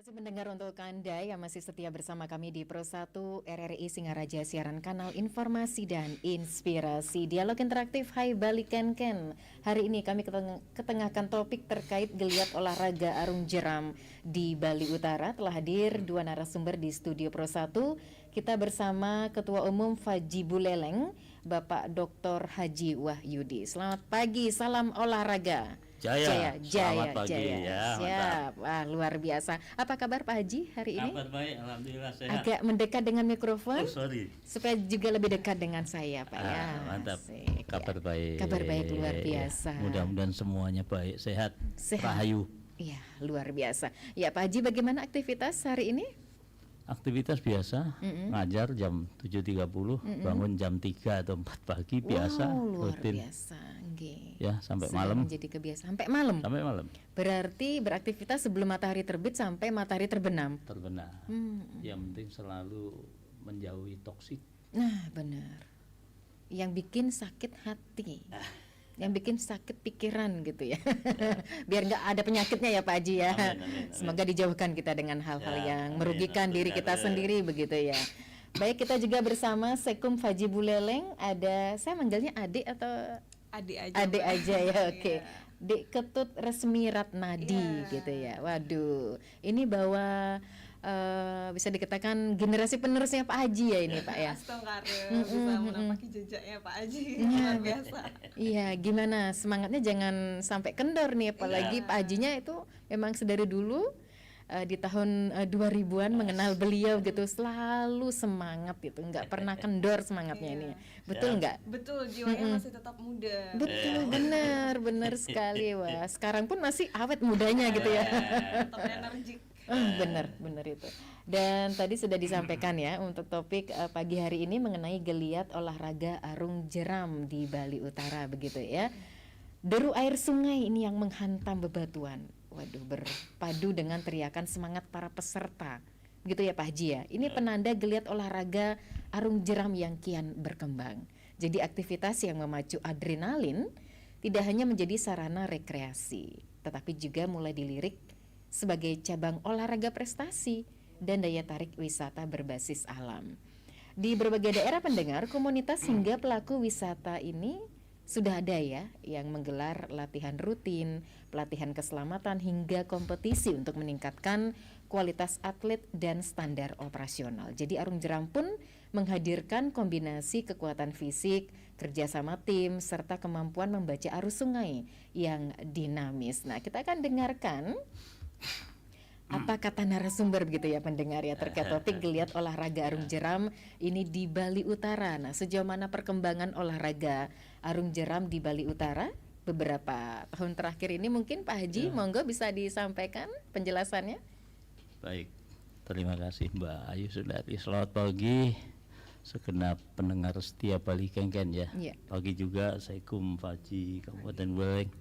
Kasih mendengar untuk Anda yang masih setia bersama kami di Pro 1 RRI Singaraja, siaran kanal informasi dan inspirasi. Dialog interaktif Hai Bali Ken Ken. Hari ini kami ketengahkan topik terkait geliat olahraga arung jeram di Bali Utara. Telah hadir dua narasumber di studio Pro 1. Kita bersama Ketua Umum Faji Buleleng, Bapak Dr. Haji Wahyudi. Selamat pagi, salam olahraga. Jaya, selamat pagi ya. Siap, wah luar biasa. Apa kabar Pak Haji hari ini? Kabar baik, alhamdulillah sehat. Agak mendekat dengan mikrofon. Sorry. Supaya juga lebih dekat dengan saya Pak ya. Mantap. Asik, kabar ya. baik. Kabar baik luar biasa. Mudah-mudahan semuanya baik, sehat. Sehat. Rahayu. Iya, luar biasa. Ya Pak Haji, bagaimana aktivitas hari ini? Aktivitas biasa, ngajar jam 7.30, bangun jam 3 atau 4 pagi biasa, luar rutin. biasa. Nggih. Ya, sampai Sudah malam. menjadi kebiasaan sampai malam. Sampai malam. Berarti beraktivitas sebelum matahari terbit sampai matahari terbenam. Terbenam. Yang penting selalu menjauhi toksik. Nah, benar. Yang bikin sakit hati. Yang bikin sakit pikiran gitu ya. Biar nggak ada penyakitnya ya Pak Haji ya. Amin. Semoga dijauhkan kita dengan hal-hal Ya, yang amin. merugikan diri kita sendiri begitu ya. Baik, kita juga bersama Sekum Faji Buleleng. Ada, saya manggilnya adik atau adik aja. Adik aja ya, oke. Iya. Dik Ketut Resmi Ratnadi Iya. gitu ya. Waduh, ini bawa bisa dikatakan generasi penerusnya Pak Haji ya ini Pak ya. Astagfirullah, bisa menapaki jejaknya Pak Haji. Iya. Luar biasa. Iya, gimana semangatnya jangan sampai kendor nih, apalagi Iya. Pak Hajinya itu memang sedari dulu di tahun 2000-an mengenal beliau gitu, selalu semangat gitu, nggak pernah kendor semangatnya Iya. ini. Betul nggak? Betul, jiwanya masih tetap muda. Betul, benar sekali. Wah, sekarang pun masih awet mudanya gitu ya. Tetap energik. Benar itu. Dan tadi sudah disampaikan ya untuk topik pagi hari ini mengenai geliat olahraga arung jeram di Bali Utara begitu ya. Deru air sungai ini yang menghantam bebatuan. Waduh, berpadu dengan teriakan semangat para peserta. Gitu ya Pak Haji ya. Ini penanda geliat olahraga arung jeram yang kian berkembang. Jadi aktivitas yang memacu adrenalin tidak hanya menjadi sarana rekreasi, tetapi juga mulai dilirik sebagai cabang olahraga prestasi dan daya tarik wisata berbasis alam. Di berbagai daerah pendengar, komunitas hingga pelaku wisata ini sudah ada ya yang menggelar latihan rutin, pelatihan keselamatan hingga kompetisi untuk meningkatkan kualitas atlet dan standar operasional. Jadi arung jeram pun menghadirkan kombinasi kekuatan fisik, kerjasama tim, serta kemampuan membaca arus sungai yang dinamis. Nah, kita akan dengarkan apa kata narasumber begitu ya pendengar ya terkait topik geliat olahraga arung jeram ini di Bali Utara. Nah, sejauh mana perkembangan olahraga arung jeram di Bali Utara beberapa tahun terakhir ini mungkin Pak Haji, monggo bisa disampaikan penjelasannya. Baik, terima kasih Mbak Ayu Sudati. Selamat pagi segenap pendengar setia Bali Kengken ya. Iya. Pagi juga Sekum Faji Kabupaten Buleleng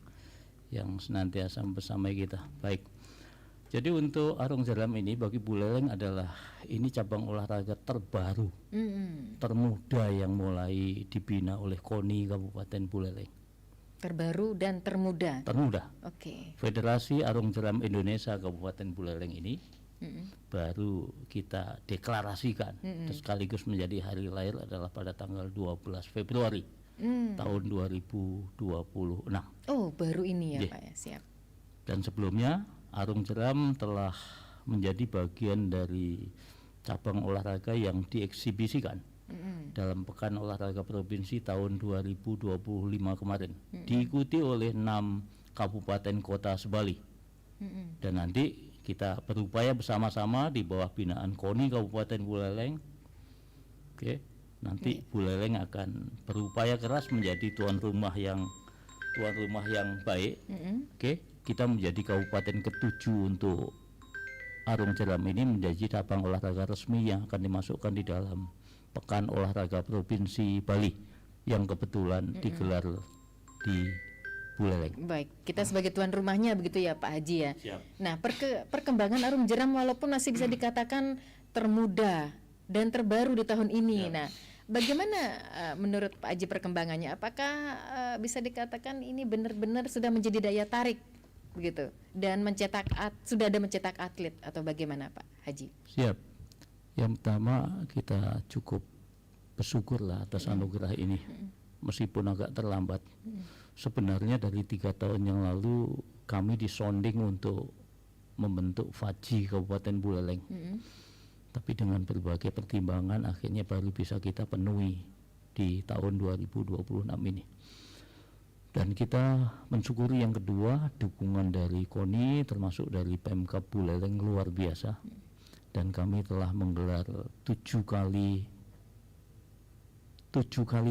yang senantiasa bersama kita. Baik. Jadi untuk arung jeram ini bagi Buleleng adalah ini cabang olahraga terbaru, termuda yang mulai dibina oleh KONI Kabupaten Buleleng. Terbaru dan termuda. Termuda. Oke. Federasi Arung Jeram Indonesia Kabupaten Buleleng ini baru kita deklarasikan, terus sekaligus menjadi hari lahir adalah pada tanggal 12 Februari tahun 2026. Oh, baru ini ya Yeah. Pak ya, siap. Dan sebelumnya arung jeram telah menjadi bagian dari cabang olahraga yang dieksibisikan dalam Pekan Olahraga Provinsi tahun 2025 kemarin, diikuti oleh 6 kabupaten kota sebali. Dan nanti kita berupaya bersama-sama di bawah binaan KONI Kabupaten Buleleng. Oke, nanti Buleleng akan berupaya keras menjadi tuan rumah yang baik. Oke, kita menjadi kabupaten ke-7 untuk arung jeram ini menjadi cabang olahraga resmi yang akan dimasukkan di dalam Pekan Olahraga Provinsi Bali yang kebetulan digelar di Buleleng. Baik, kita sebagai tuan rumahnya begitu ya Pak Haji ya. Siap. Nah, perkembangan arung jeram walaupun masih bisa dikatakan termuda dan terbaru di tahun ini. Siap. Nah, bagaimana menurut Pak Haji perkembangannya? Apakah bisa dikatakan ini benar-benar sudah menjadi daya tarik begitu, dan sudah ada mencetak atlet atau bagaimana Pak Haji? Siap. Yang pertama kita cukup bersyukurlah atas anugerah ini, meskipun agak terlambat. Sebenarnya dari 3 tahun yang lalu kami disonding untuk membentuk FAJI Kabupaten Buleleng, tapi dengan berbagai pertimbangan akhirnya baru bisa kita penuhi di tahun 2026 ini. Dan kita mensyukuri yang kedua, dukungan dari KONI termasuk dari Pemkab Buleleng luar biasa, dan kami telah menggelar 7 kali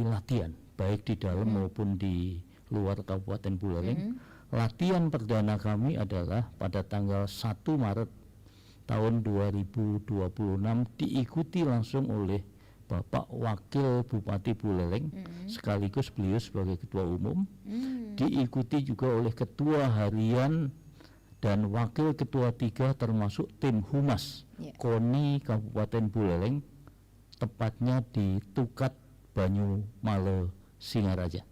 latihan baik di dalam maupun di luar Kabupaten Buleleng. Latihan perdana kami adalah pada tanggal 1 Maret tahun 2026, diikuti langsung oleh Bapak Wakil Bupati Buleleng, sekaligus beliau sebagai Ketua Umum, diikuti juga oleh Ketua Harian dan Wakil Ketua 3 termasuk tim Humas KONI Kabupaten Buleleng, tepatnya di Tukat Banyumale Singaraja.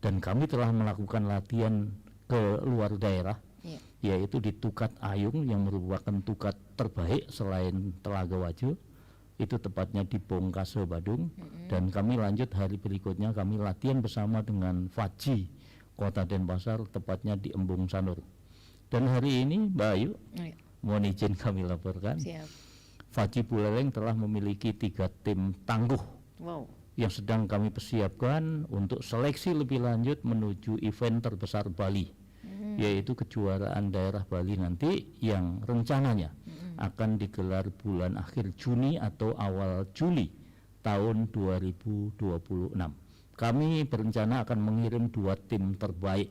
Dan kami telah melakukan latihan ke luar daerah, yaitu di Tukat Ayung yang merupakan tukat terbaik selain Telaga Wajo, itu tepatnya di Bongkase Badung. Dan kami lanjut hari berikutnya, kami latihan bersama dengan FAJI Kota Denpasar, tepatnya di Embung Sanur. Dan hari ini Mbak Ayu, mohon izin kami laporkan, FAJI Buleleng telah memiliki 3 tim tangguh yang sedang kami persiapkan untuk seleksi lebih lanjut menuju event terbesar Bali, yaitu kejuaraan daerah Bali nanti yang rencananya akan digelar bulan akhir Juni atau awal Juli tahun 2026. Kami berencana akan mengirim 2 tim terbaik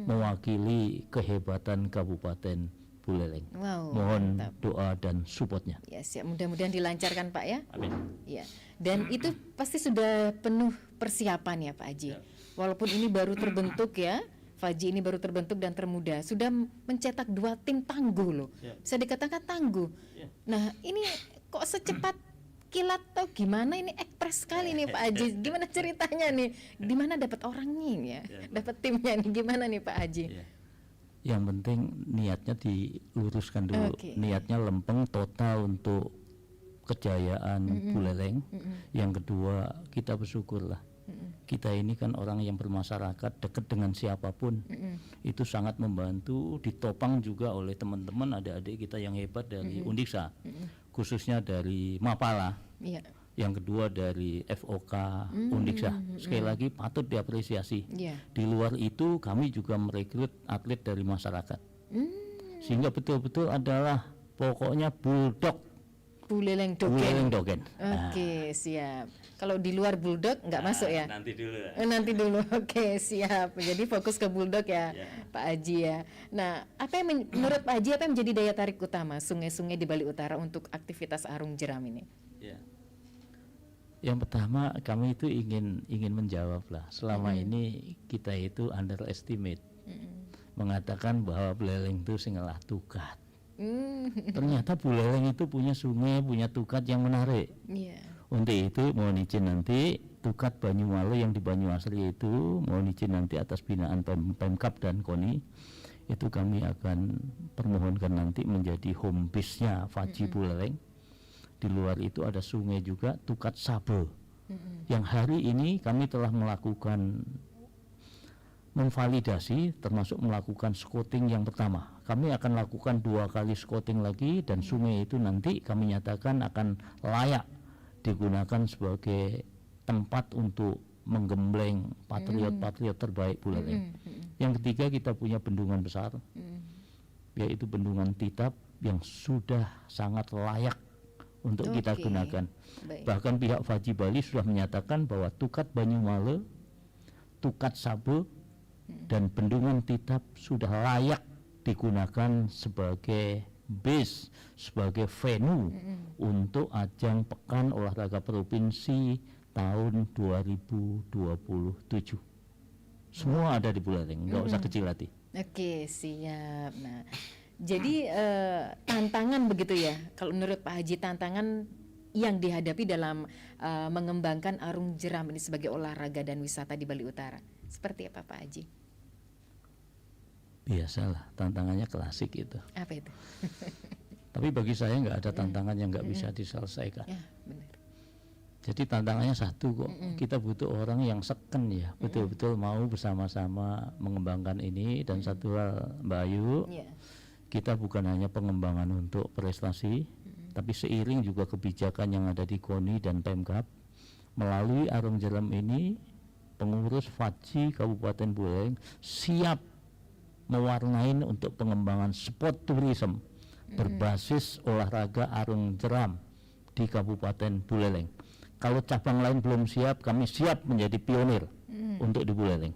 mewakili kehebatan Kabupaten Buleleng. Mohon mantap doa dan supportnya. Ya, siap. Mudah-mudahan dilancarkan Pak ya. Amin. Ya. Dan itu pasti sudah penuh persiapan ya Pak Haji. Walaupun ini baru terbentuk ya, FAJI ini baru terbentuk dan termuda, sudah mencetak 2 tim tangguh loh. Bisa dikatakan tangguh. Nah, ini kok secepat kilat atau gimana, ini ekspres sekali nih Pak Haji. Gimana ceritanya nih? Di mana dapat orangnya ya? Dapat timnya nih gimana nih Pak Haji? Yang penting niatnya diluruskan dulu. Niatnya lempeng total untuk kejayaan Buleleng. Yang kedua, kita bersyukurlah. Kita ini kan orang yang bermasyarakat, dekat dengan siapapun. Itu sangat membantu, ditopang juga oleh teman-teman adik-adik kita yang hebat dari Undiksa, khususnya dari Mapala. Yang kedua dari FOK Undiksa. Sekali lagi patut diapresiasi. Di luar itu kami juga merekrut atlet dari masyarakat, sehingga betul-betul adalah pokoknya bulldog Buleleng Dogen. Oke, siap. Kalau di luar bulldog nggak masuk ya? Nanti dulu. Nanti dulu. Oke, siap. Jadi fokus ke bulldog ya, Pak Haji ya. Nah, apa yang menurut Pak Haji, apa yang menjadi daya tarik utama sungai-sungai di Bali Utara untuk aktivitas arung jeram ini? Yang pertama, kami itu ingin menjawab lah. Selama ini kita itu underestimate, mengatakan bahwa Buleleng itu singalah tukat. Ternyata Buleleng itu punya sungai, punya tukat yang menarik. Untuk itu mohon izin nanti Tukat Banyumale yang di Banyuasri itu, mohon izin nanti atas binaan Pemkab dan KONI, itu kami akan permohonkan nanti menjadi home base-nya FAJI Buleleng. Di luar itu ada sungai juga, Tukat Sabe, yang hari ini kami telah melakukan memvalidasi, termasuk melakukan scouting yang pertama. Kami akan lakukan 2 kali scouting lagi, dan sungai itu nanti kami nyatakan akan layak digunakan sebagai tempat untuk menggembleng patriot-patriot terbaik Buleleng. Yang ketiga, kita punya bendungan besar, yaitu Bendungan Titap, yang sudah sangat layak untuk kita gunakan. Bahkan pihak FAJI Bali sudah menyatakan bahwa Tukat Banyumale, Tukat Sabe, dan Bendungan Titap sudah layak digunakan sebagai base, sebagai venue untuk ajang Pekan Olahraga Provinsi tahun 2027. Semua ada di Buleleng, nggak usah kecil hati. Oke, siap. Nah, jadi tantangan begitu ya, kalau menurut Pak Haji, tantangan yang dihadapi dalam mengembangkan arung jeram ini sebagai olahraga dan wisata di Bali Utara, seperti apa Pak Haji? Biasalah, tantangannya klasik itu. Apa itu? Tapi bagi saya nggak ada tantangan yang nggak bisa diselesaikan. Ya, benar. Jadi tantangannya satu kok, kita butuh orang yang seken ya, betul-betul mau bersama-sama mengembangkan ini. Dan satu hal Mbak Ayu, Ya. kita bukan hanya pengembangan untuk prestasi, tapi seiring juga kebijakan yang ada di KONI dan Pemkab. Melalui Arung Jeram ini, pengurus FAJI Kabupaten Buleleng siap mewarnai untuk pengembangan sport tourism berbasis olahraga arung jeram di Kabupaten Buleleng. Kalau cabang lain belum siap, kami siap menjadi pionir untuk di Buleleng.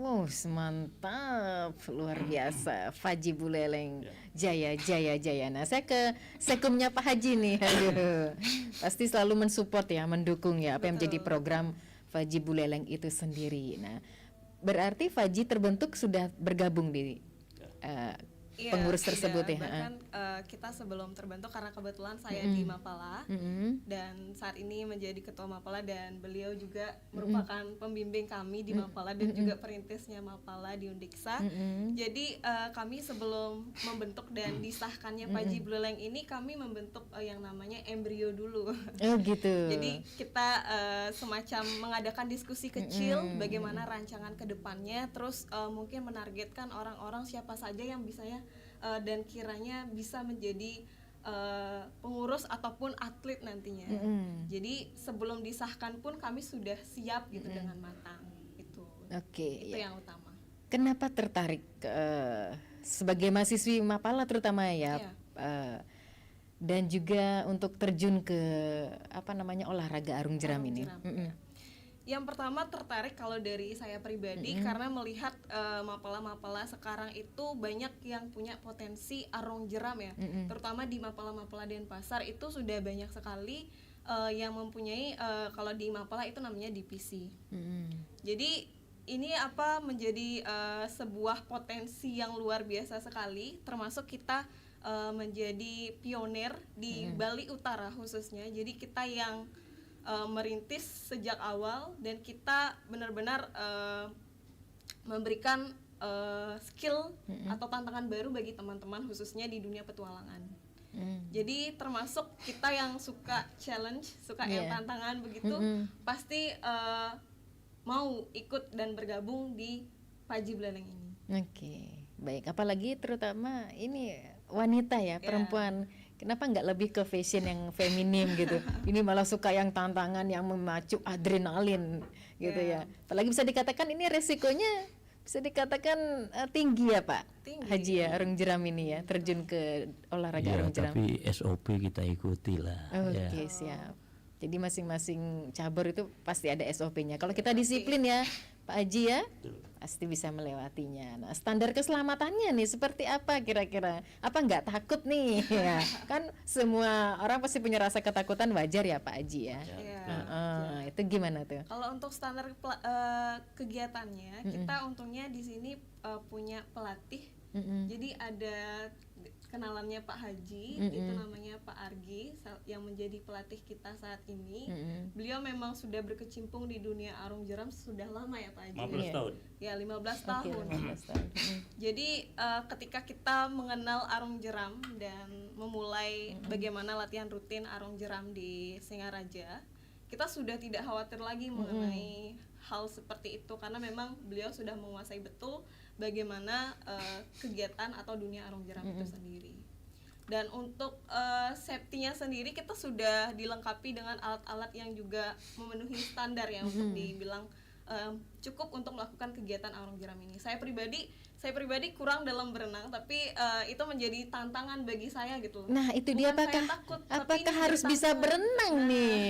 Wow, mantap, luar biasa. Faji Buleleng, jaya, jaya, jaya. Nah, saya ke sekumnya Pak Haji nih. Aduh, pasti selalu mensupport ya, mendukung ya apa yang menjadi program Faji Buleleng itu sendiri. Nah, berarti Faji terbentuk sudah bergabung di Iya, pengurus sudah. tersebut ya. Bahkan kita sebelum terbentuk, karena kebetulan saya di Mapala dan saat ini menjadi ketua Mapala, dan beliau juga merupakan pembimbing kami di Mapala dan juga perintisnya Mapala di Undiksa. Jadi kami sebelum membentuk dan disahkannya Faji Buleleng ini, kami membentuk yang namanya embrio dulu. Oh gitu. Jadi kita semacam mengadakan diskusi kecil bagaimana rancangan ke depannya, terus mungkin menargetkan orang-orang siapa saja yang bisanya dan kiranya bisa menjadi pengurus ataupun atlet nantinya. Jadi sebelum disahkan pun kami sudah siap gitu dengan matang. Itu Oke, ya. yang utama. Kenapa tertarik sebagai mahasiswi Mapala terutama ya, Iya. dan juga untuk terjun ke apa namanya olahraga arung jeram Arung ini? jeram, ya. Yang pertama tertarik kalau dari saya pribadi karena melihat Mapala-Mapala sekarang itu banyak yang punya potensi arung jeram ya, terutama di Mapala-Mapala Denpasar itu sudah banyak sekali yang mempunyai kalau di Mapala itu namanya divisi. Jadi ini menjadi sebuah potensi yang luar biasa sekali, termasuk kita menjadi pionir di Bali Utara khususnya. Jadi kita yang merintis sejak awal dan kita benar-benar memberikan skill atau tantangan baru bagi teman-teman khususnya di dunia petualangan. Jadi termasuk kita yang suka challenge, suka yang tantangan begitu, pasti mau ikut dan bergabung di Faji Buleleng ini. Oke, baik. Apalagi terutama ini wanita ya, perempuan. Kenapa nggak lebih ke fashion yang feminim gitu? Ini malah suka yang tantangan yang memacu adrenalin gitu ya. Apalagi bisa dikatakan ini resikonya bisa dikatakan tinggi ya Pak Tinggi. Haji ya, arung jeram ini ya, terjun ke olahraga Ya, arung jeram. tapi SOP kita ikuti lah. Oke, siap. Jadi masing-masing cabur itu pasti ada SOP-nya. Kalau kita disiplin ya Pak Haji ya, pasti bisa melewatinya. Nah, standar keselamatannya nih seperti apa kira-kira? Apa nggak takut nih? Ya, kan semua orang pasti punya rasa ketakutan, wajar ya Pak Haji ya. Iya. Itu gimana tuh? Kalau untuk standar kegiatannya, kita untungnya di sini punya pelatih. Jadi ada kenalannya Pak Haji, itu namanya Pak Argi yang menjadi pelatih kita saat ini. Beliau memang sudah berkecimpung di dunia arung jeram sudah lama ya Pak Haji. 15 tahun. Ya 15 Oke, tahun. 15 tahun. Jadi ketika kita mengenal arung jeram dan memulai bagaimana latihan rutin arung jeram di Singaraja, kita sudah tidak khawatir lagi mengenai hal seperti itu karena memang beliau sudah menguasai betul bagaimana kegiatan atau dunia arung jeram itu sendiri. Dan untuk safety-nya sendiri kita sudah dilengkapi dengan alat-alat yang juga memenuhi standar ya untuk dibilang cukup untuk melakukan kegiatan arung jeram ini. Saya pribadi kurang dalam berenang, tapi itu menjadi tantangan bagi saya gitu. Nah, itu dia, Bukan saya apakah takut, tapi ini harus bisa bertantangan. berenang nih?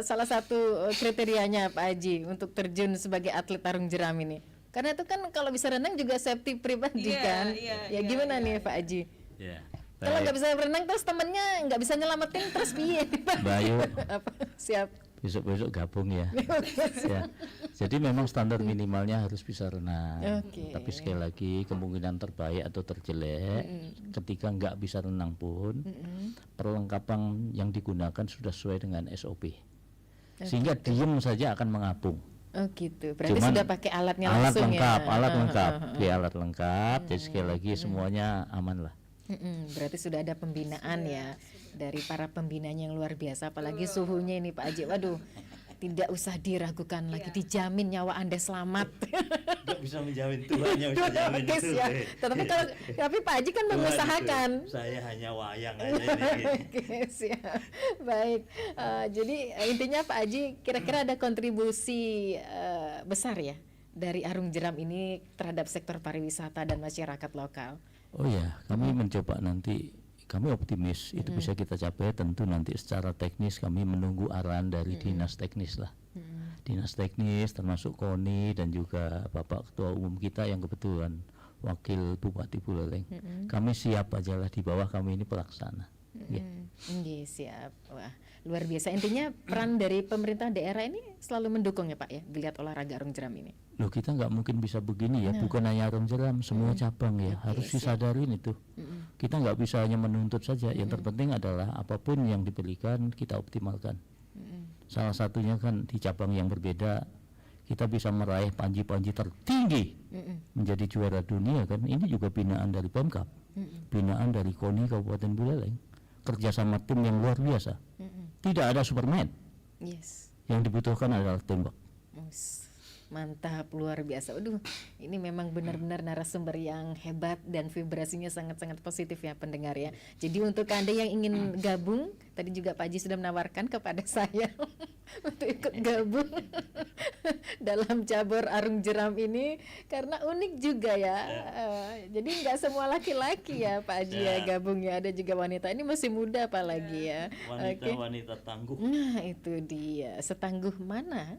Salah satu kriterianya Pak Haji untuk terjun sebagai atlet arung jeram ini. Karena itu kan kalau bisa renang juga safety pribadi Iya, kan. iya, Gimana iya, nih Pak Haji? Ya. Kalau nggak bisa berenang terus temennya nggak bisa nyelamatin terus piye? Bayu, Apa? Siap. besok-besok gabung ya. Ya. Jadi memang standar minimalnya harus bisa renang. Oke. Tapi sekali lagi kemungkinan terbaik atau terjelek ketika nggak bisa renang pun perlengkapan yang digunakan sudah sesuai dengan SOP. Sehingga diem saja akan mengapung. Oh gitu. Berarti Cuman sudah pakai alatnya alat langsung lengkap, ya. alat lengkap, ya alat lengkap. Jadi sekali lagi semuanya aman lah. Berarti sudah ada pembinaan ya dari para pembinanya yang luar biasa, apalagi suhunya ini Pak Haji. Waduh, tidak usah diragukan lagi, dijamin nyawa Anda selamat. Nggak bisa menjamin, Tuhannya bisa jamin. Oke, siap. Tapi Pak Haji kan mengusahakan. Saya hanya wayang aja ini. Oke, siap. Baik. Jadi intinya Pak Haji kira-kira ada kontribusi besar ya dari Arung Jeram ini terhadap sektor pariwisata dan masyarakat lokal. Oh ya, kami mencoba nanti, kami optimis itu bisa kita capai. Tentu nanti secara teknis kami menunggu arahan dari dinas teknis lah. Dinas teknis termasuk KONI dan juga Bapak Ketua Umum kita yang kebetulan Wakil Bupati Buleleng. Kami siap aja lah, di bawah kami ini pelaksana. Nggih, siap. Wah, luar biasa. Intinya peran dari pemerintah daerah ini selalu mendukung ya Pak ya, geliat olahraga Arung Jeram ini. Loh, kita nggak mungkin bisa begini ya, bukan hanya Arung Jeram, semua cabang ya, harus disadarin itu. Kita nggak bisa hanya menuntut saja, yang terpenting adalah apapun yang diberikan kita optimalkan. Salah satunya kan di cabang yang berbeda, kita bisa meraih panji-panji tertinggi, menjadi juara dunia kan, ini juga binaan dari Pemkab, binaan dari KONI Kabupaten Buleleng, kerjasama tim yang luar biasa. Tidak ada Superman, Yes. yang dibutuhkan adalah teamwork. Mantap, luar biasa. Waduh, ini memang benar-benar narasumber yang hebat dan vibrasinya sangat-sangat positif ya pendengar ya. Jadi untuk Anda yang ingin gabung, tadi juga Pak Haji sudah menawarkan kepada saya untuk ikut gabung dalam cabur Arung Jeram ini karena unik juga ya. Jadi nggak semua laki-laki ya Pak Haji ya gabungnya, ada juga wanita. Ini masih muda apalagi ya. Wanita tangguh. Nah itu dia, setangguh mana?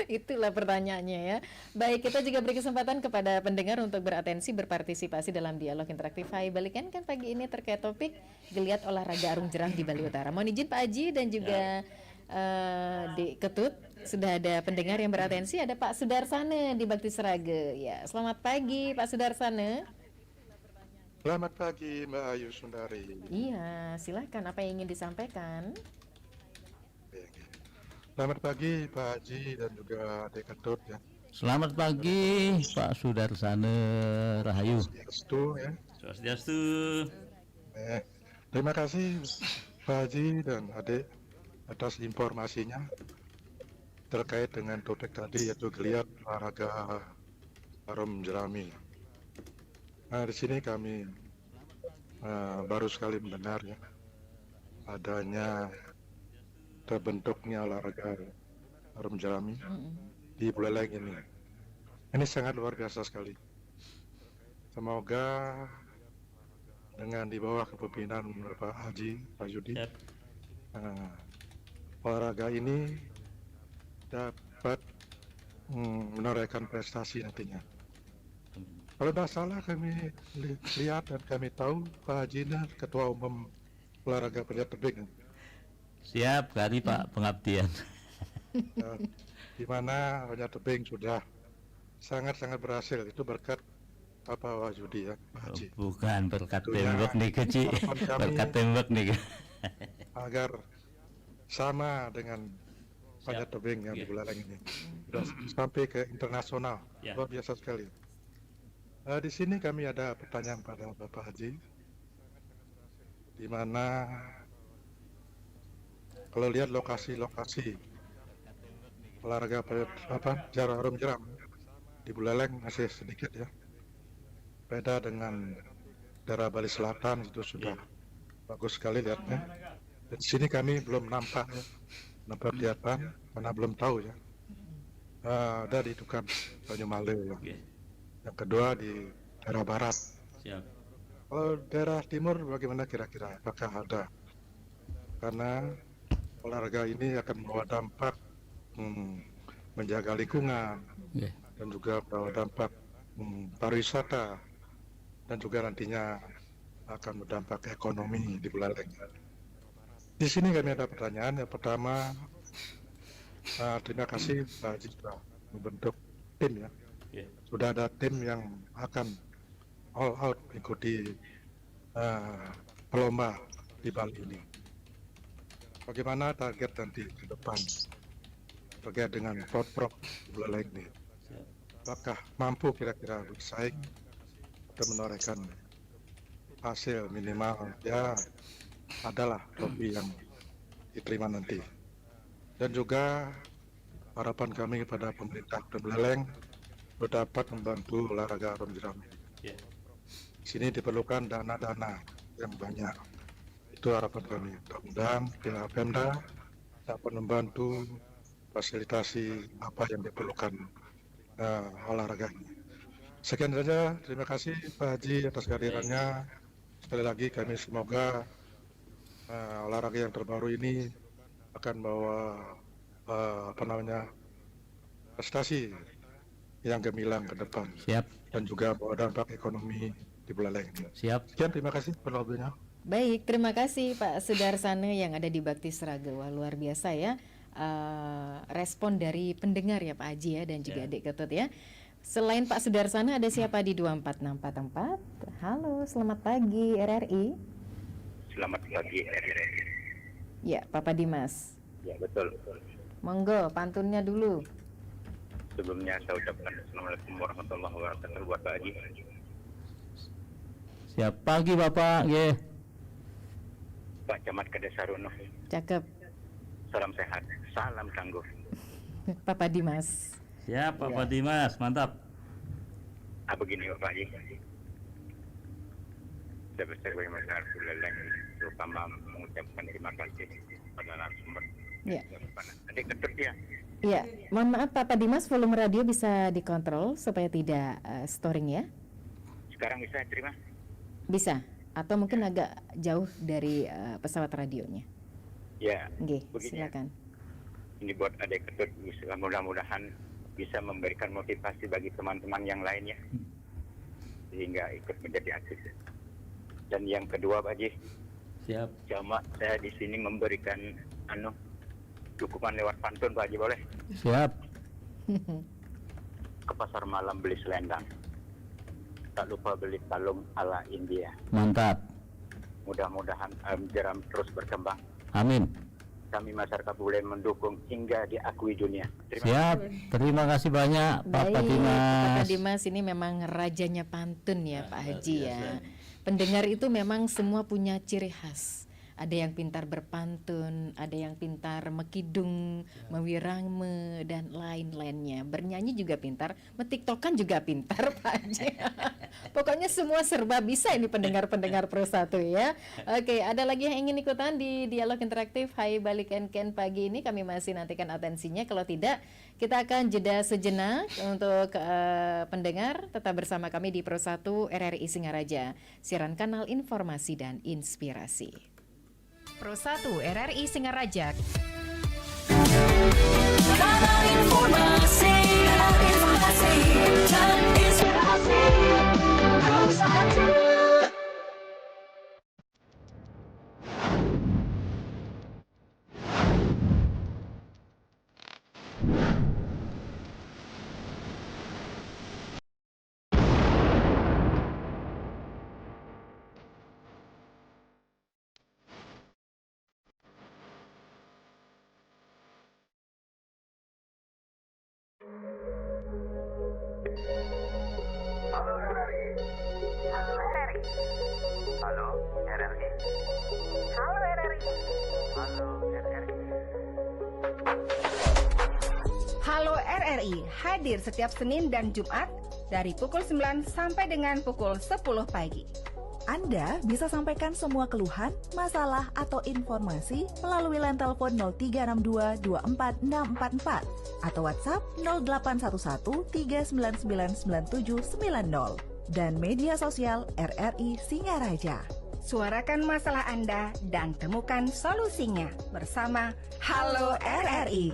Itulah pertanyaannya ya. Baik, kita juga beri kesempatan kepada pendengar untuk beratensi, berpartisipasi dalam dialog interaktif Hai Balikan kan pagi ini terkait topik geliat olahraga Arung Jeram di Bali Utara. Mohon izin Pak Haji dan juga di Ketut, sudah ada pendengar yang beratensi. Ada Pak Sudarsana di Bakti Serage. Ya, selamat pagi Pak Sudarsana. Selamat pagi Mbak Ayu Sundari. Iya, silakan, apa yang ingin disampaikan? Selamat pagi Pak Haji dan juga Dek Ketut ya. Selamat pagi Pak Sudarsana, Rahayu. Swastiastu ya. Swastiastu. Terima kasih Pak Haji dan Adik atas informasinya terkait dengan topik tadi, yaitu geliat olahraga Arung Jerami. Nah, di sini kami baru sekali mendengar ya adanya terbentuknya olahraga Arung Jerami di Buleleng ini. Ini sangat luar biasa sekali. Semoga dengan di bawah kepemimpinan Pak Haji, Pak Yudi, olahraga ini dapat menorehkan prestasi nantinya. Kalau tidak salah kami lihat dan kami tahu Pak Haji ini Ketua Umum Olahraga Panjat Tebing. Siap kali Pak pengabdian. Di mana Panjat Tebing sudah sangat-sangat berhasil, itu berkat Pak Wahyudi ya Pak Haji. Bukan berkat tembok nih kecil, berkat tembok nih. Agar sama dengan Panjat Tebing yang di Buleleng ini, sudah sampai ke internasional, luar biasa sekali. Di sini kami ada pertanyaan pada Bapak Haji, di mana kalau lihat lokasi-lokasi olahraga Arung Jeram di Buleleng masih sedikit ya. Beda dengan daerah Bali Selatan, itu sudah bagus sekali lihatnya. Di sini kami belum nampak ya, kelihatan karena belum tahu ya. Ada di Tukan Banyumale ya. Yang kedua di daerah barat. Siap. Kalau daerah timur bagaimana kira-kira? Apakah ada? Karena olahraga ini akan membawa dampak menjaga lingkungan dan juga membawa dampak pariwisata dan juga nantinya akan berdampak ekonomi di Buleleng. Di sini kami ada pertanyaan. Yang pertama, terima kasih Pak Haji sudah membentuk tim ya. Sudah ada tim yang akan all out ikuti pelomba di Bali ini. Bagaimana target nanti ke depan? terkait dengan prop Buleleng ini. Apakah mampu kira-kira bersaing atau menorehkan hasil minimal ya adalah trofi yang diterima nanti. Dan juga harapan kami kepada pemerintah Kota Buleleng dapat membantu olahraga arung jeram. Di sini diperlukan dana-dana yang banyak. Itu harapan kami. Mudah-mudahan pihak Pemda dapat membantu fasilitasi apa yang diperlukan olahraga ini. Sekian saja, terima kasih Pak Haji atas kehadirannya. Sekali lagi kami semoga olahraga yang terbaru ini akan bawa prestasi yang gemilang ke depan. Siap. Dan juga bawa dampak ekonomi di Buleleng. Siap. Sekian, terima kasih penelitiannya. Baik, terima kasih Pak Sudarsana yang ada di Bakti Sraga. Wah, luar biasa ya respon dari pendengar ya Pak Haji ya dan juga Adik Ketut ya. Selain Pak Sudarsana ada siapa di 24644? Halo, selamat pagi RRI. Selamat pagi RRI. Ya, Papa Dimas. Ya, betul. Monggo, pantunnya dulu. Sebelumnya saya ucapkan Assalamualaikum warahmatullahi wabarakatuh buat Pak Haji. Siap pagi Bapak, nggih. Pak Camat Kadesaruno. Cakep. Salam sehat, salam tangguh. Papa Dimas. Siap Bapak Dimas, mantap. Begini Pak Haji. Sebagai masyarakat Buleleng terutama mengucapkan terima kasih pada narasumber. Ya. Adik Ketut ya. Iya, mohon maaf Papa Dimas, volume radio bisa dikontrol supaya tidak storing ya. Sekarang bisa terima? Bisa, atau mungkin agak jauh dari pesawat radionya. Ya. Nggih, Begini, silakan. Ini buat Adik Ketut, mudah-mudahan bisa memberikan motivasi bagi teman-teman yang lainnya sehingga ikut menjadi atlet. Dan yang kedua Pak Haji, Siap. cuma saya di sini memberikan dukungan lewat pantun Pak Haji, boleh? Siap. Ke pasar malam beli selendang, tak lupa beli kalung ala India. Mantap. Mudah-mudahan jeram terus berkembang. Amin. Kami masyarakat Buleleng mendukung hingga diakui dunia. Terima Siap. Terima kasih banyak Bapak Baik, Dimas. Papa Dimas ini memang rajanya pantun ya Pak Haji ya. biasa. Pendengar itu memang semua punya ciri khas. Ada yang pintar berpantun, ada yang pintar mekidung, mewirangme dan lain-lainnya. Bernyanyi juga pintar, metiktokan juga pintar Pak Haji. Pokoknya semua serba bisa ini pendengar-pendengar Pro 1 ya. Oke, ada lagi yang ingin ikutan di dialog interaktif Hai Balik Ken pagi ini? Kami masih nantikan atensinya. Kalau tidak, kita akan jeda sejenak untuk pendengar. Tetap bersama kami di Pro 1 RRI Singaraja, siaran kanal informasi dan inspirasi. Pro 1 RRI Singaraja. Kanal informasi dan inspirasi. Pro 1. Halo RRI hadir setiap Senin dan Jumat dari pukul 9 sampai dengan pukul 10 pagi. Anda bisa sampaikan semua keluhan, masalah, atau informasi melalui line telepon 0362 24644 atau WhatsApp 0811 3999790 dan media sosial RRI Singaraja. Suarakan masalah Anda dan temukan solusinya bersama Halo RRI.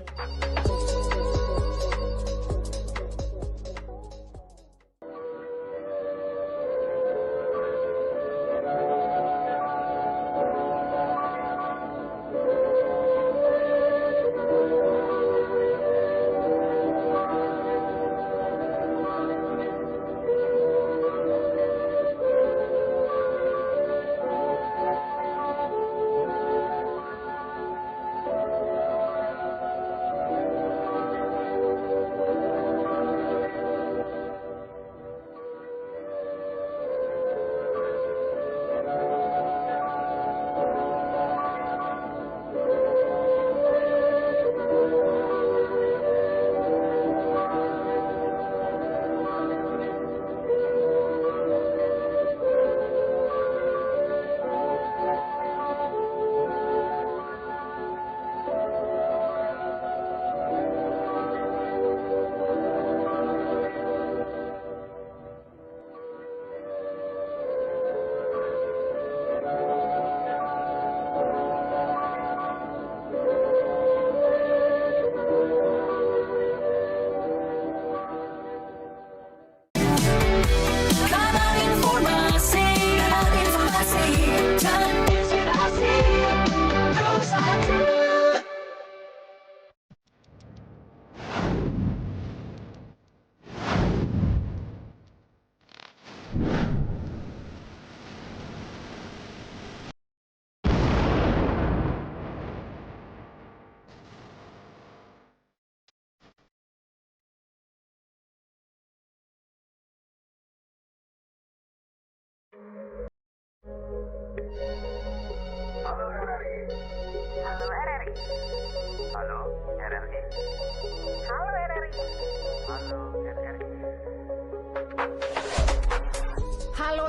Halo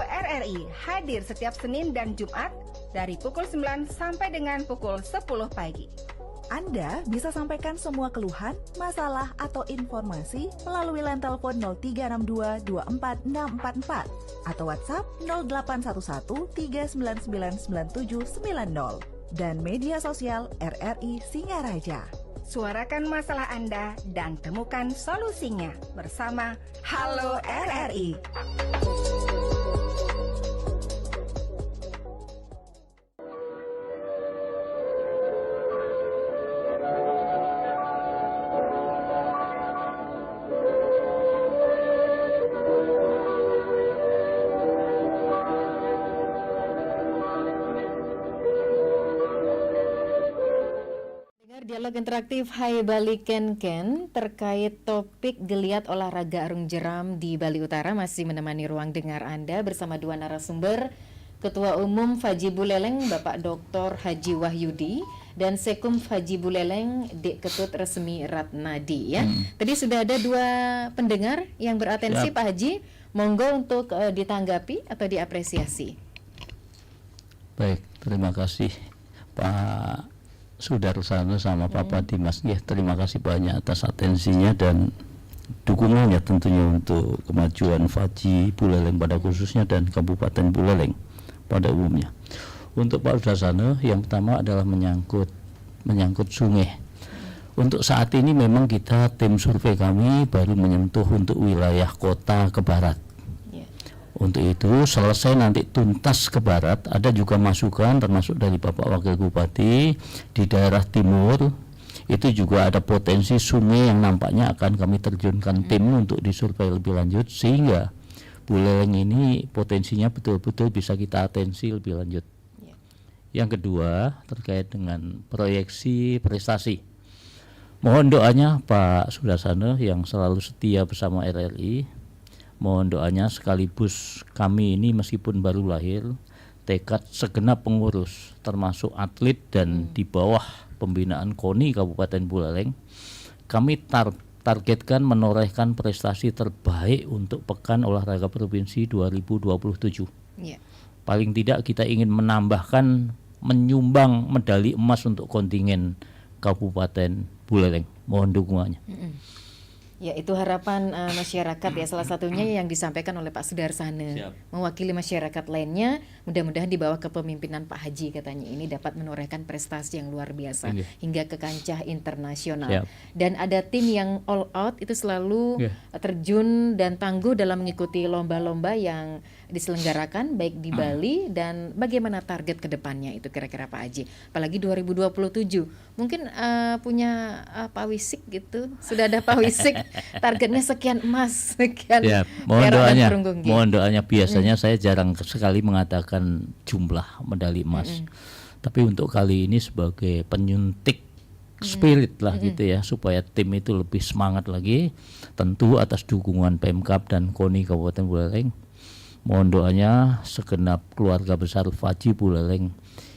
RRI hadir setiap Senin dan Jumat dari pukul 9 sampai dengan pukul 10 pagi. Anda bisa sampaikan semua keluhan, masalah, atau informasi melalui line telepon 0362 24644 atau WhatsApp 0811 399 9790 dan media sosial RRI Singaraja. Suarakan masalah Anda dan temukan solusinya bersama Halo RRI. Dialog interaktif Hai Bali Ken Ken terkait topik geliat olahraga arung jeram di Bali Utara masih menemani ruang dengar Anda bersama dua narasumber, Ketua Umum Faji Buleleng Bapak Dr. Haji Wahyudi dan Sekum Faji Buleleng Dek Ketut Resmi Ratnadi ya. Tadi sudah ada dua pendengar yang beratensi. Siap. Pak Haji, monggo untuk ditanggapi atau diapresiasi. Baik, terima kasih Pak Sudarsana sama Papa Dimas ya, terima kasih banyak atas atensinya dan dukungannya tentunya untuk kemajuan Faji Buleleng pada khususnya dan Kabupaten Buleleng pada umumnya. Untuk Pak Sudarsana, yang pertama adalah menyangkut sungai. Untuk saat ini memang kita tim survei kami baru menyentuh untuk wilayah kota ke barat. Untuk itu selesai nanti tuntas ke barat, ada juga masukan termasuk dari Bapak Wakil Bupati di daerah timur, itu juga ada potensi sungai yang nampaknya akan kami terjunkan tim untuk disurvei lebih lanjut sehingga Buleleng ini potensinya betul-betul bisa kita atensi lebih lanjut. Yang kedua terkait dengan proyeksi prestasi. Mohon doanya Pak Sudarsana yang selalu setia bersama RRI. Mohon doanya sekaligus kami ini meskipun baru lahir, tekad segenap pengurus termasuk atlet dan di bawah pembinaan KONI Kabupaten Buleleng, kami targetkan menorehkan prestasi terbaik untuk Pekan Olahraga Provinsi 2027. Paling tidak kita ingin menyumbang medali emas untuk kontingen Kabupaten Buleleng. Mohon dukungannya. Ya, itu harapan masyarakat ya, salah satunya yang disampaikan oleh Pak Sudarsana. Mewakili masyarakat lainnya, mudah-mudahan di bawah kepemimpinan Pak Haji katanya ini dapat menorehkan prestasi yang luar biasa hingga ke kancah internasional. Dan ada tim yang all out itu selalu terjun dan tangguh dalam mengikuti lomba-lomba yang diselenggarakan baik di Bali dan bagaimana target ke depannya itu kira-kira Pak Haji. Apalagi 2027. Mungkin punya Pak Wisik gitu. Sudah ada Pak Wisik targetnya sekian emas, sekian mohon doanya biasanya saya jarang sekali mengatakan jumlah medali emas. Tapi untuk kali ini sebagai penyuntik spirit lah gitu ya, supaya tim itu lebih semangat lagi, tentu atas dukungan Pemkab dan KONI Kabupaten Buleleng. Mohon doanya segenap keluarga besar Faji Buleleng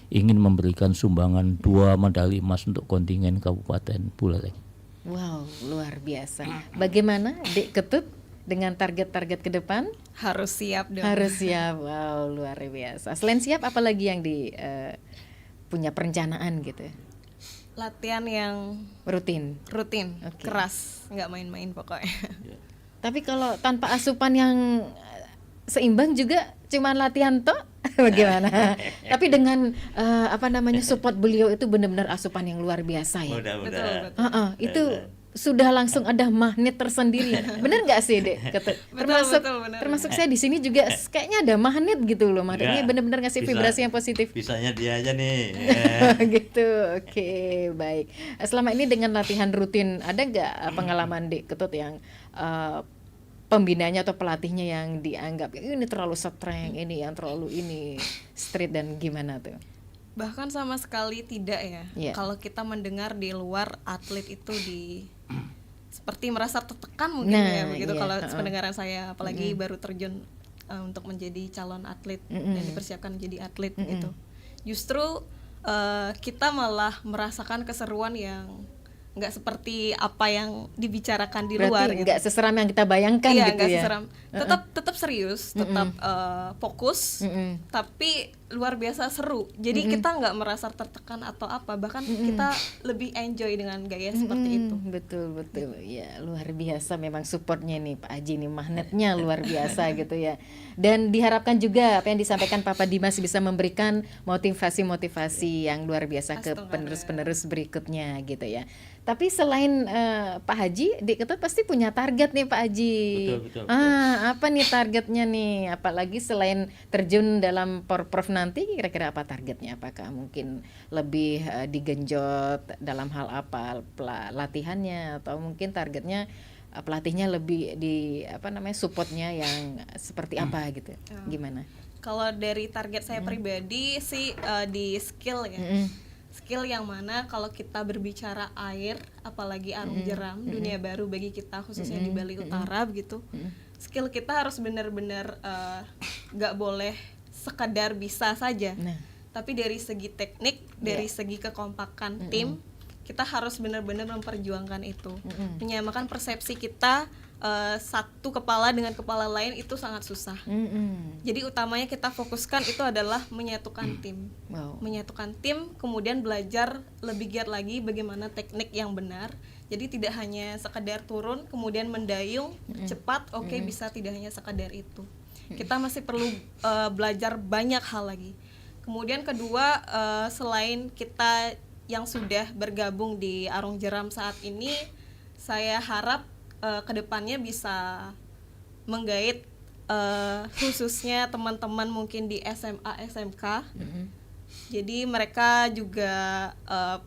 ingin memberikan sumbangan 2 medali emas untuk kontingen Kabupaten Buleleng. Wow, luar biasa. Bagaimana Dek Ketut dengan target-target ke depan? Harus siap dong. Harus siap. Wow, luar biasa. Selain siap, apalagi yang punya perencanaan gitu? Latihan yang rutin, keras, nggak main-main pokoknya. Tapi kalau tanpa asupan yang seimbang juga cuman latihan toh bagaimana? Tapi dengan support beliau itu benar-benar asupan yang luar biasa ya. Mudah-mudahan. Itu sudah langsung ada magnet tersendiri. Benar nggak sih Dek? Termasuk saya di sini juga kayaknya ada magnet gitu loh. Maksudnya benar-benar ngasih vibrasi yang positif. Bisanya dia aja nih. Gitu. Oke, baik. Selama ini dengan latihan rutin ada nggak pengalaman Dek Ketut yang pembinanya atau pelatihnya yang dianggap ini terlalu strength, ini yang terlalu ini street, dan gimana tuh? Bahkan sama sekali tidak ya. Iya. Kalau kita mendengar di luar atlet itu seperti merasa tertekan mungkin Nah, ya begitu iya, kalau pendengaran saya, apalagi baru terjun untuk menjadi calon atlet dan dipersiapkan menjadi atlet gitu. Justru kita malah merasakan keseruan yang nggak seperti apa yang dibicarakan di luar Berarti gitu. nggak seseram yang kita bayangkan Iya, gitu nggak ya. seseram. Tetap serius, tetap fokus, tapi luar biasa seru. Jadi kita nggak merasa tertekan atau apa, bahkan kita lebih enjoy dengan gaya seperti itu. Betul ya, luar biasa memang supportnya nih Pak Haji nih, magnetnya luar biasa gitu ya. Dan diharapkan juga apa yang disampaikan Papa Dimas bisa memberikan motivasi yang luar biasa ke penerus-penerus berikutnya gitu ya. Tapi selain Pak Haji, di Ketut pasti punya target nih Pak Haji. Betul. Apa nih targetnya nih? Apalagi selain terjun dalam Porprov nanti, kira-kira apa targetnya? Apakah mungkin lebih digenjot dalam hal apa latihannya, atau mungkin targetnya pelatihnya lebih di supportnya yang seperti apa gitu? Gimana? Kalau dari target saya pribadi sih di skill ya. Skill yang mana kalau kita berbicara air, apalagi arung jeram, dunia baru bagi kita khususnya di Bali Utara begitu. Skill kita harus benar-benar gak boleh sekadar bisa saja. Tapi dari segi teknik, dari segi kekompakan tim, kita harus benar-benar memperjuangkan itu. Menyamakan persepsi kita satu kepala dengan kepala lain itu sangat susah. Jadi utamanya kita fokuskan itu adalah menyatukan tim. Menyatukan tim, kemudian belajar lebih giat lagi bagaimana teknik yang benar. Jadi tidak hanya sekadar turun kemudian mendayung cepat, bisa, tidak hanya sekadar itu. Kita masih perlu belajar banyak hal lagi. Kemudian kedua, selain kita yang sudah bergabung di Arung Jeram saat ini, saya harap kedepannya bisa menggait khususnya teman-teman mungkin di SMA, SMK. Jadi mereka juga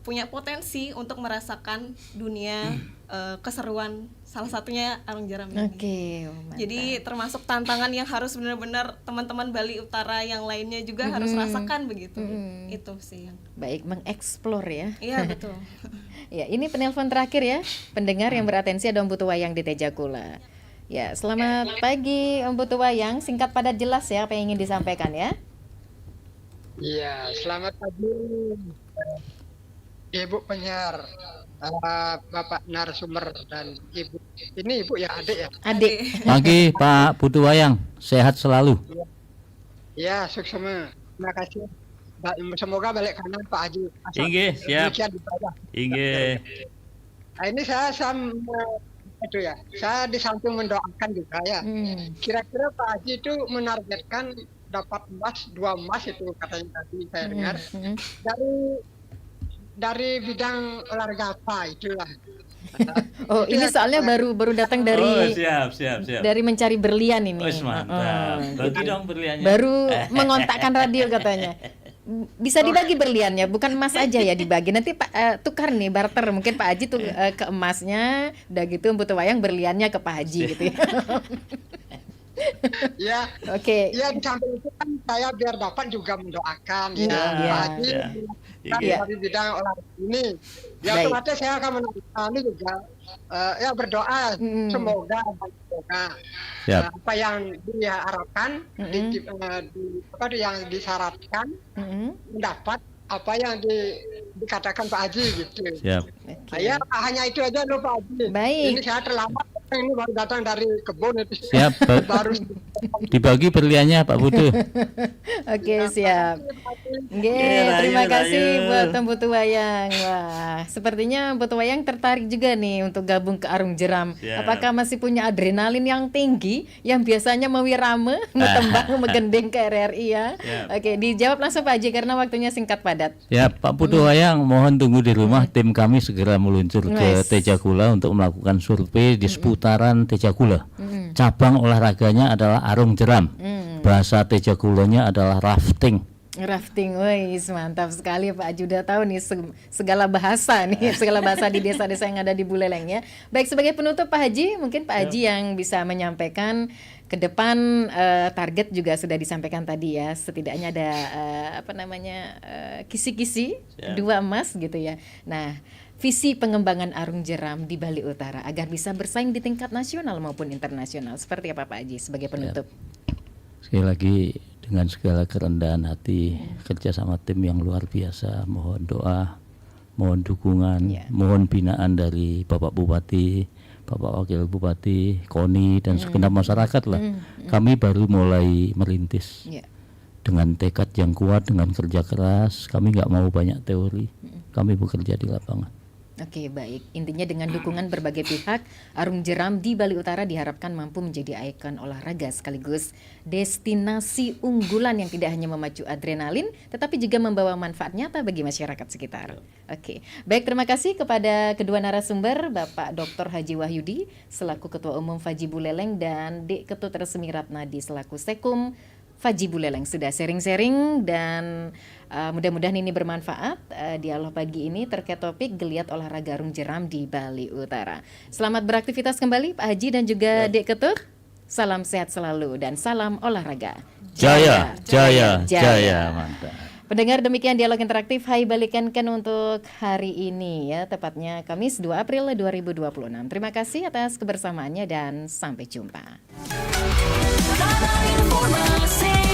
punya potensi untuk merasakan dunia keseruan, salah satunya Arung Jeram ini. Jadi termasuk tantangan yang harus benar-benar teman-teman Bali Utara yang lainnya juga harus rasakan begitu. Itu sih yang baik, mengeksplor ya. Iya betul. Ya, ini penelpon terakhir ya, pendengar yang beratensi ada Om Putu Wayang di Tejakula. Ya, selamat pagi Om Putu Wayang, singkat padat jelas ya apa yang ingin disampaikan ya. Iya, selamat pagi Ibu penyiar, Bapak narasumber dan Ibu. Ini Ibu ya, adik ya? Adik. Pagi Pak Putu Wayang, sehat selalu. Ya, suksema. Terima kasih. Semoga balik kanan Pak Haji. Inggih, siap. Inggih. Nah, ini saya di samping mendoakan juga ya. Kira-kira Pak Haji itu menargetkan dapat emas, 2 emas itu katanya tadi saya dengar. Dari bidang olahraga apa itulah. Oh, ini soalnya baru datang dari siap. dari mencari berlian ini. Mantap. Bagi dong berliannya. Baru mengontakkan radio katanya. Bisa dibagi berliannya, bukan emas aja ya dibagi. Nanti Pak tukar nih, barter. Mungkin Pak Haji tuh ke emasnya, udah gitu Om Putu Wayang berliannya ke Pak Haji gitu ya. Ya. Oke. Ya, di samping itu kan saya biar dapat juga mendoakan ya. Pak Haji dari bidang olahraga ini. Ya, otomatis saya akan mendoakan juga berdoa semoga apa yang diharapkan yang disyaratkan mendapat apa yang dikatakan Pak Haji gitu. Siap. Ya, hanya itu aja loh Pak Haji. Baik. Ini saya terlambat, ini baru datang dari kebun itu. Siap. Baru dibagi berliannya Pak Putu. Oke, siap. Terima kasih buat Om Putu Wayang. Wah, sepertinya Om Putu Wayang tertarik juga nih untuk gabung ke Arung Jeram. Apakah masih punya adrenalin yang tinggi yang biasanya mewirame, metembang, megending ke RRI ya? Oke, dijawab langsung Pak Haji karena waktunya singkat padat. Ya, Pak Putu Wayang, mohon tunggu di rumah. Tim kami segera meluncur ke Tejakula untuk melakukan survei di seputaran Tejakula. Cabang olahraganya adalah Arung Jeram. Bahasa Tejakulanya adalah rafting. Rafting, wih, mantap sekali Pak Haji, udah tahu nih segala bahasa nih, segala bahasa di desa-desa yang ada di Buleleng ya. Baik, sebagai penutup Pak Haji, mungkin Pak Haji yang bisa menyampaikan ke depan, target juga sudah disampaikan tadi ya, setidaknya ada kisi-kisi 2 emas gitu ya. Nah, visi pengembangan arung jeram di Bali Utara agar bisa bersaing di tingkat nasional maupun internasional, seperti apa Pak Haji sebagai penutup? Sekali lagi dengan segala kerendahan hati, kerja sama tim yang luar biasa, mohon doa, mohon dukungan, mohon binaan dari Bapak Bupati, Bapak Wakil Bupati, KONI dan segenap masyarakat lah. Kami baru mulai merintis dengan tekad yang kuat, dengan kerja keras. Kami nggak mau banyak teori, kami bekerja di lapangan. Oke, baik. Intinya dengan dukungan berbagai pihak, arung jeram di Bali Utara diharapkan mampu menjadi ikon olahraga sekaligus destinasi unggulan yang tidak hanya memacu adrenalin, tetapi juga membawa manfaat nyata bagi masyarakat sekitar. Oke, baik, terima kasih kepada kedua narasumber, Bapak Dr. Haji Wahyudi selaku Ketua Umum Faji Buleleng dan Dek Ketut Resmi Ratnadi selaku Sekum Faji Buleleng sudah sharing-sharing dan mudah-mudahan ini bermanfaat dialog pagi ini terkait topik geliat olahraga arung jeram di Bali Utara. Selamat beraktivitas kembali Pak Haji dan juga Dek Ketut. Salam sehat selalu dan salam olahraga. Jaya, jaya, jaya, mantap. Pendengar, demikian dialog interaktif Hai Balikan Ken untuk hari ini ya, tepatnya Kamis 2 April 2026. Terima kasih atas kebersamaannya dan sampai jumpa. Informasi